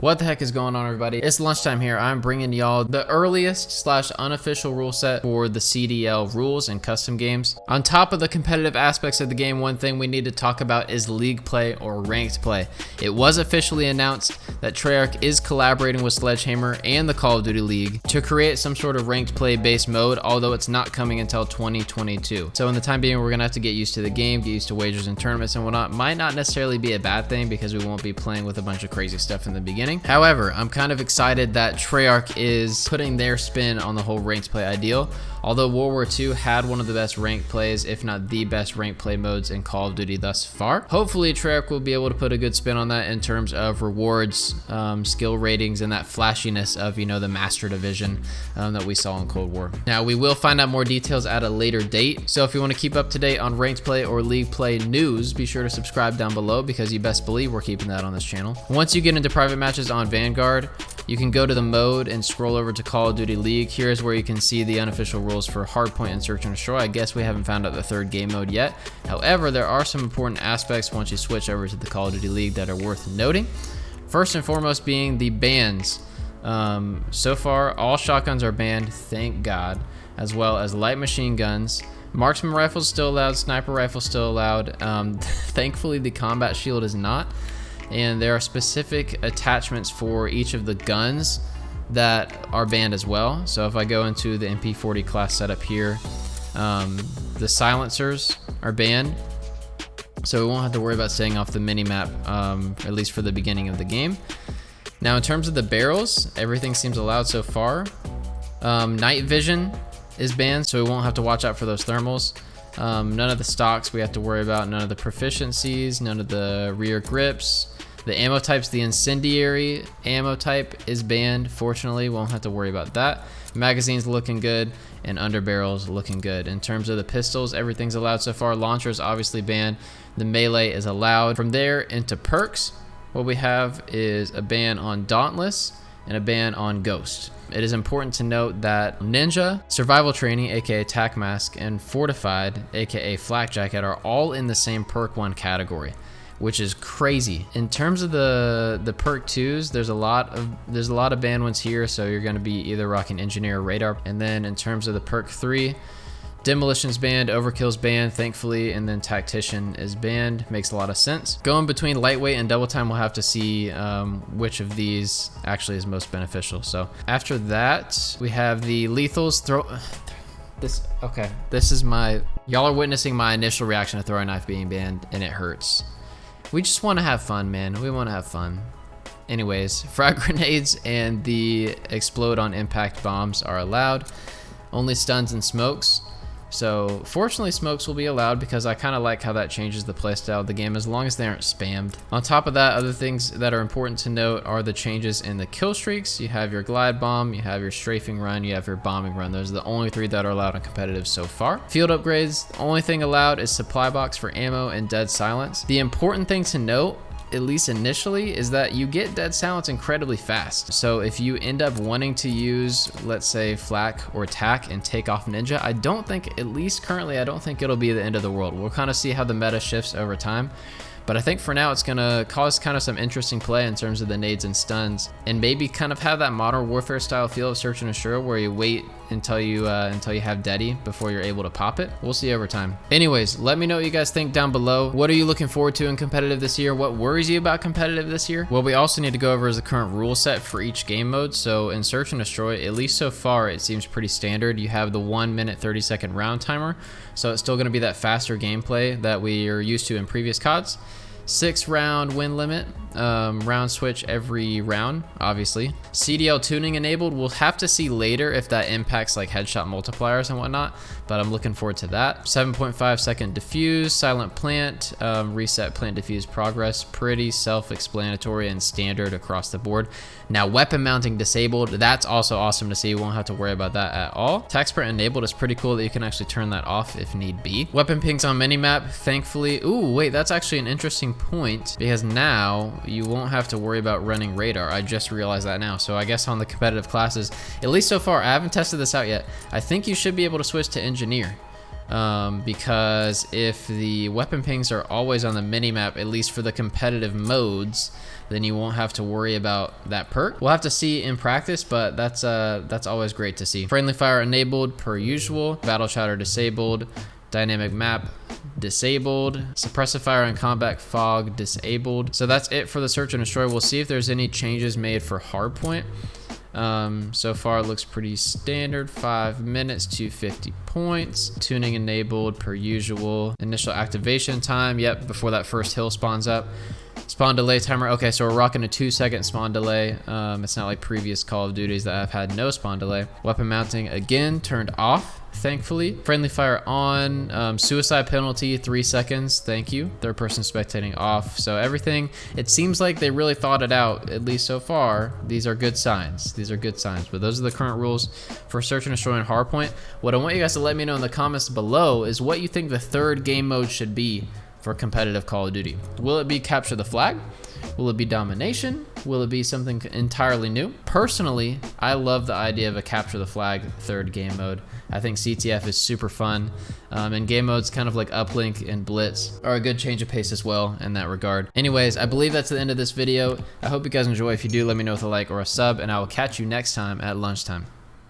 What the heck is going on, everybody? It's lunchtime here. I'm bringing y'all the earliest slash unofficial rule set for the CDL rules and custom games. On top of the competitive aspects of the game, one thing we need to talk about is league play or ranked play. It was officially announced that Treyarch is collaborating with Sledgehammer and the Call of Duty League to create some sort of ranked play based mode, although it's not coming until 2022. So in the time being, we're gonna have to get used to the game, get used to wagers and tournaments and whatnot. Might not necessarily be a bad thing because we won't be playing with a bunch of crazy stuff in the beginning. However, I'm kind of excited that Treyarch is putting their spin on the whole ranked play ideal. Although World War II had one of the best ranked plays, if not the best ranked play modes in Call of Duty thus far. Hopefully Treyarch will be able to put a good spin on that in terms of rewards, skill ratings, and that flashiness of, you know, the Master Division that we saw in Cold War. Now, we will find out more details at a later date, so if you want to keep up to date on ranked play or league play news, be sure to subscribe down below because you best believe we're keeping that on this channel. Once you get into private matches on Vanguard, you can go to the mode and scroll over to Call of Duty League. Here's where you can see the unofficial rules for Hardpoint and Search and Destroy. I guess we haven't found out the third game mode yet. However, there are some important aspects once you switch over to the Call of Duty League that are worth noting. First and foremost being the bans. So far, all shotguns are banned, thank God, as well as light machine guns. Marksman rifles still allowed, sniper rifles still allowed. Thankfully, the combat shield is not. And there are specific attachments for each of the guns that are banned as well. So if I go into the MP40 class setup here, the silencers are banned. So we won't have to worry about staying off the mini-map, at least for the beginning of the game. Now in terms of the barrels, everything seems allowed so far. Night vision is banned, so we won't have to watch out for those thermals. None of the stocks we have to worry about, none of the proficiencies, none of the rear grips. The ammo types, the incendiary ammo type is banned. Fortunately, won't have to worry about that. Magazines looking good and underbarrels looking good. In terms of the pistols, everything's allowed so far. Launchers obviously banned. The melee is allowed. From there into perks, what we have is a ban on Dauntless and a ban on Ghost. It is important to note that Ninja, Survival Training, aka Tac Mask, and Fortified, aka Flak Jacket, are all in the same perk 1 category, which is crazy. In terms of the perk 2s, there's a lot of banned ones here, so you're going to be either rocking Engineer or Radar. And then in terms of the perk 3, Demolition's banned, Overkill's banned, thankfully, and then Tactician is banned. Makes a lot of sense. Going between Lightweight and Double Time, we'll have to see which of these actually is most beneficial. So after that, we have the Lethals. This is y'all are witnessing my initial reaction to Throwing Knife being banned, and it hurts. We just want to have fun, man. We want to have fun. Anyways, frag grenades and the explode on impact bombs are allowed. Only stuns and smokes. So fortunately, smokes will be allowed because I kind of like how that changes the playstyle of the game as long as they aren't spammed. On top of that, other things that are important to note are the changes in the kill streaks. You have your glide bomb, you have your strafing run, you have your bombing run. Those are the only 3 that are allowed on competitive so far. Field upgrades, the only thing allowed is supply box for ammo and dead silence. The important thing to note, at least initially, is that you get dead silence incredibly fast. So if you end up wanting to use, let's say, flak or tac and take off ninja, I don't think, at least currently, I don't think it'll be the end of the world. We'll kind of see how the meta shifts over time. But I think for now it's gonna cause kind of some interesting play in terms of the nades and stuns, and maybe kind of have that Modern Warfare style feel of Search and Destroy where you wait until you have Deady before you're able to pop it. We'll see over time. Anyways, let me know what you guys think down below. What are you looking forward to in competitive this year? What worries you about competitive this year? What we also need to go over is the current rule set for each game mode. So in Search and Destroy, at least so far, it seems pretty standard. You have the 1 minute 30-second round timer, so it's still gonna be that faster gameplay that we are used to in previous CODs. 6-round win limit, round switch every round, obviously. CDL tuning enabled. We'll have to see later if that impacts like headshot multipliers and whatnot, but I'm looking forward to that. 7.5 second diffuse, silent plant, reset plant diffuse progress. Pretty self-explanatory and standard across the board. Now weapon mounting disabled, that's also awesome to see. We won't have to worry about that at all. Tac sprint enabled is pretty cool that you can actually turn that off if need be. Weapon pings on minimap, thankfully. Ooh, wait, that's actually an interesting point because now you won't have to worry about running radar. I just realized that now. So I guess on the competitive classes, at least so far, I haven't tested this out yet, I think you should be able to switch to engineer. because if the weapon pings are always on the minimap, at least for the competitive modes, then you won't have to worry about that perk. We'll have to see in practice, but that's always great to see. Friendly fire enabled per usual, battle chatter disabled, dynamic map disabled, suppressive fire and combat fog disabled. So that's it for the search and destroy. We'll see if there's any changes made for Hardpoint. So far it looks pretty standard. 5 minutes, 250 points. Tuning enabled per usual. Initial activation time, yep, before that first hill spawns up. Spawn delay timer, okay, so we're rocking a 2-second spawn delay. It's not like previous Call of Duties that have had no spawn delay. Weapon mounting, again, turned off, thankfully. Friendly fire on, suicide penalty, 3 seconds, thank you. Third person spectating off, so everything, it seems like they really thought it out, at least so far. These are good signs, but those are the current rules for search and destroy and Hardpoint. What I want you guys to let me know in the comments below is what you think the third game mode should be for competitive Call of Duty. Will it be capture the flag? Will it be domination? Will it be something entirely new? Personally, I love the idea of a capture the flag third game mode. I think CTF is super fun, and game modes kind of like Uplink and Blitz are a good change of pace as well in that regard. Anyways, I believe that's the end of this video. I hope you guys enjoy. If you do, let me know with a like or a sub, and I will catch you next time at lunchtime.